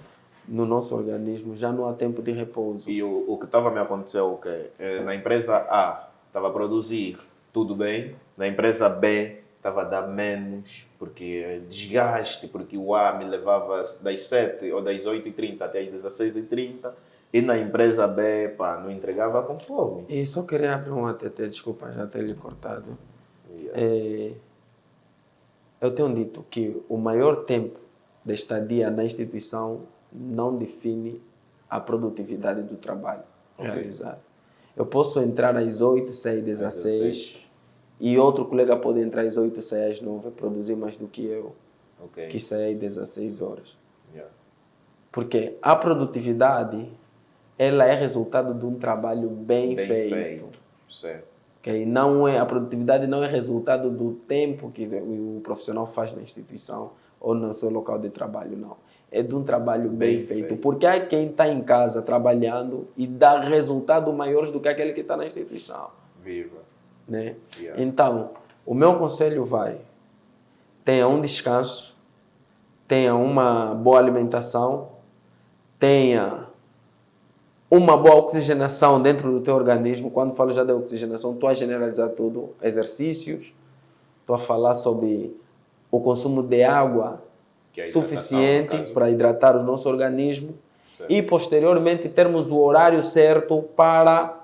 A: no nosso organismo, já não há tempo de repouso.
B: E o que estava me acontecendo o quê? Na empresa A estava a produzir tudo bem, na empresa B estava a dar menos, porque desgaste, porque o A me levava das 7 ou das 8h30 até as 16h30, e na empresa B, pá, não entregava conforme.
A: E só queria abrir um ATT, desculpa já ter lhe cortado. Eu tenho dito que o maior tempo de estadia na instituição não define a produtividade do trabalho realizado. Eu posso entrar às 8, sair às 16, e outro colega pode entrar às 8, sair às 9, produzir mais do que eu, que sai às 16 horas. Porque a produtividade, ela é resultado de um trabalho bem feito.
B: Certo.
A: Não é, a produtividade não é resultado do tempo que o profissional faz na instituição ou no seu local de trabalho, não. É de um trabalho bem feito. Porque há quem está em casa trabalhando e dá resultados maiores do que aquele que está na instituição.
B: Viva.
A: Né? Então, o meu conselho tenha um descanso, tenha uma boa alimentação, tenha uma boa oxigenação dentro do teu organismo. Quando falo já da oxigenação, estou a generalizar tudo. Exercícios, estou a falar sobre o consumo de água suficiente para hidratar o nosso organismo. E, posteriormente, termos o horário certo para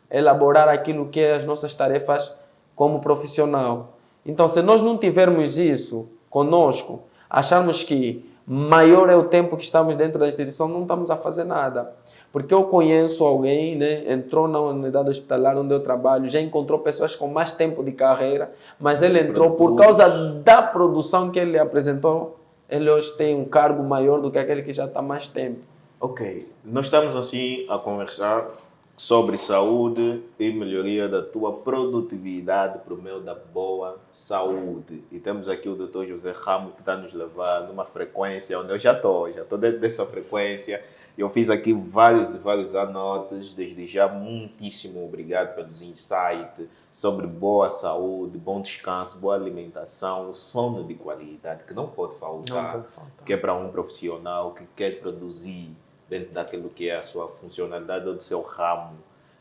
A: elaborar aquilo que é as nossas tarefas como profissional. Então, se nós não tivermos isso conosco, acharmos que maior é o tempo que estamos dentro da instituição, não estamos a fazer nada. Porque eu conheço alguém, né, entrou na unidade hospitalar onde eu trabalho, já encontrou pessoas com mais tempo de carreira, mas ele entrou por causa da produção que ele apresentou. Ele hoje tem um cargo maior do que aquele que já está há mais tempo.
B: Ok. Nós estamos assim a conversar sobre saúde e melhoria da tua produtividade por meio da boa saúde. E temos aqui o Dr. José Ramos que está nos levar numa frequência onde eu já estou dentro dessa frequência. Eu fiz aqui vários anotes, desde já muitíssimo obrigado pelos insights sobre boa saúde, bom descanso, boa alimentação, sono de qualidade, que não pode faltar, que é para um profissional que quer produzir dentro daquilo que é a sua funcionalidade ou do seu ramo.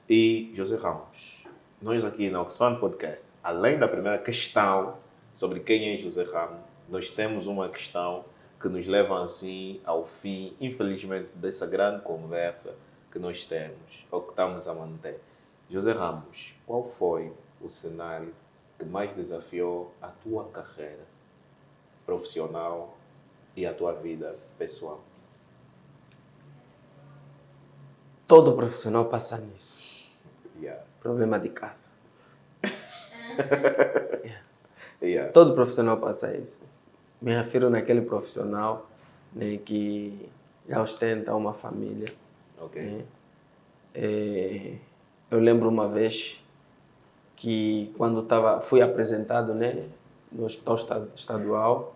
B: E, José Ramos, nós aqui na Oxfam Podcast, além da primeira questão sobre quem é José Ramos, nós temos uma questão que nos leva assim ao fim, infelizmente, dessa grande conversa que nós temos, ou que estamos a manter. José Ramos, qual foi o cenário que mais desafiou a tua carreira profissional e a tua vida pessoal?
A: Todo profissional passa nisso. Problema de casa. Todo profissional passa isso. Me refiro naquele profissional, né, que já ostenta uma família. Né? Eu lembro uma vez que quando fui apresentado, né, no Hospital Estadual,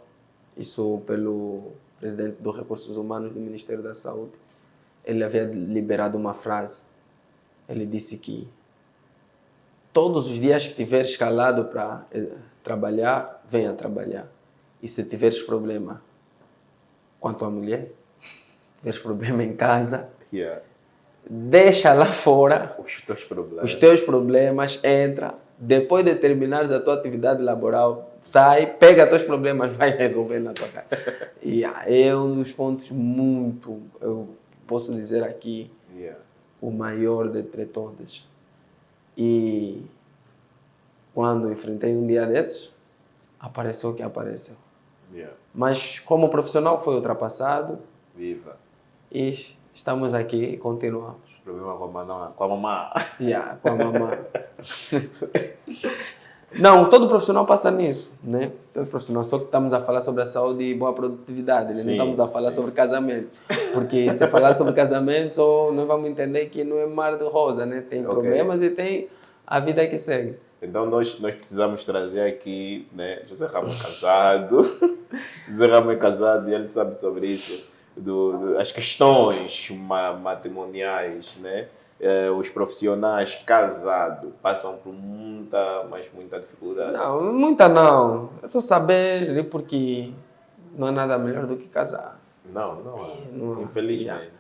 A: isso pelo presidente dos Recursos Humanos do Ministério da Saúde, ele havia liberado uma frase. Ele disse que todos os dias que tiveres escalado para trabalhar, venha trabalhar. E se tiveres problema com a tua mulher, tiveres problema em casa, deixa lá fora os teus problemas, entra. Depois de terminares a tua atividade laboral, sai, pega os teus problemas, vai resolver na tua casa. E é um dos pontos eu posso dizer aqui, o maior dentre todos. E quando enfrentei um dia desses, apareceu o que apareceu. Mas como profissional foi ultrapassado.
B: Viva!
A: E estamos aqui e continuamos.
B: Problema com a mamã.
A: Com a mamã. Não, todo profissional passa nisso, né? Todo profissional, só que estamos a falar sobre a saúde e boa produtividade, né? Não estamos a falar sobre casamento. Porque se falar sobre casamento, nós vamos entender que não é mar de rosa, né? Tem problemas e tem a vida que segue.
B: Então nós precisamos trazer aqui, né, José Ramos casado. José Ramos é casado e ele sabe sobre isso. As questões matrimoniais, né? Os profissionais casados passam por muita dificuldade.
A: Não, muita não. É só saber, porque não há nada melhor do que casar.
B: Não. Infelizmente.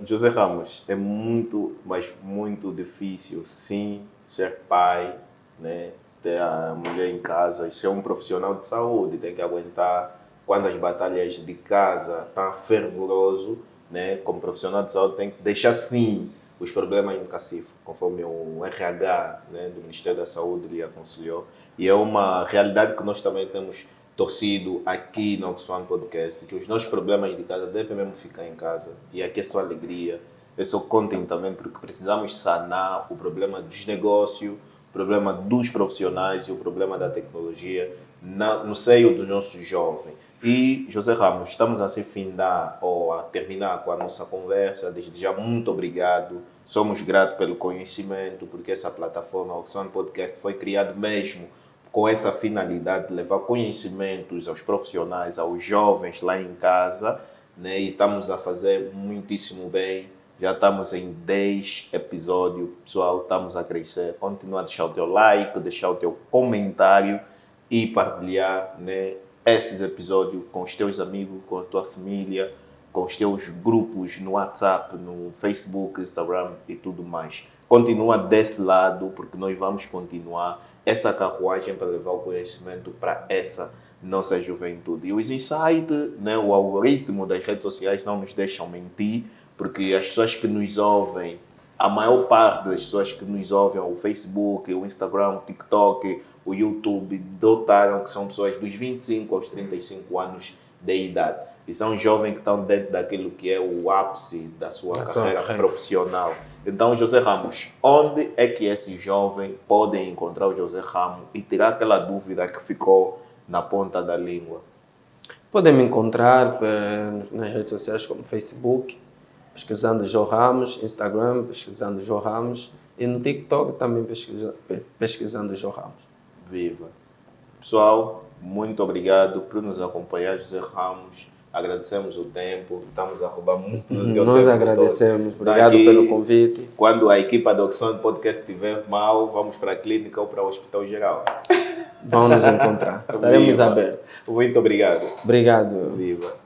B: José Ramos, é muito, mas muito difícil, sim, ser pai, né? Ter a mulher em casa, ser um profissional de saúde, tem que aguentar quando as batalhas de casa estão fervoroso, né? Como profissional de saúde tem que deixar sim os problemas no cacifo, conforme o RH, né, do Ministério da Saúde lhe aconselhou. E é uma realidade que nós também temos torcido aqui no Oxfam Podcast, que os nossos problemas de casa devem mesmo ficar em casa. E aqui é só alegria, é só contentamento, porque precisamos sanar o problema dos negócios, o problema dos profissionais e o problema da tecnologia no seio dos nossos jovens. E, José Ramos, estamos a se findar ou a terminar com a nossa conversa. Desde já, muito obrigado. Somos gratos pelo conhecimento, porque essa plataforma, o Oxfam Podcast, foi criada mesmo com essa finalidade de levar conhecimentos aos profissionais, aos jovens lá em casa, né? E estamos a fazer muitíssimo bem. Já estamos em 10 episódios, pessoal, estamos a crescer. Continua a deixar o teu like, deixar o teu comentário e partilhar, né, esses episódios com os teus amigos, com a tua família, com os teus grupos no WhatsApp, no Facebook, Instagram e tudo mais. Continua desse lado, porque nós vamos continuar essa carruagem para levar o conhecimento para essa nossa juventude. E os insights, né, o algoritmo das redes sociais não nos deixam mentir, porque as pessoas que nos ouvem, a maior parte das pessoas que nos ouvem, o Facebook, o Instagram, o TikTok, o YouTube, notaram que são pessoas dos 25 aos 35 anos de idade. E são jovens que estão dentro daquilo que é o ápice da sua carreira profissional. Então, José Ramos, onde é que esses jovens podem encontrar o José Ramos e tirar aquela dúvida que ficou na ponta da língua?
A: Podem me encontrar nas redes sociais como Facebook, pesquisando João Ramos, Instagram, pesquisando João Ramos, e no TikTok também pesquisando João Ramos.
B: Viva! Pessoal, muito obrigado por nos acompanhar, José Ramos. Agradecemos o tempo, estamos a roubar muito do teu tempo.
A: Nós agradecemos, obrigado pelo convite.
B: Quando a equipa do Oxfam Podcast estiver mal, vamos para a clínica ou para o Hospital Geral.
A: Vamos nos encontrar, estaremos abertos.
B: Muito obrigado.
A: Obrigado.
B: Viva!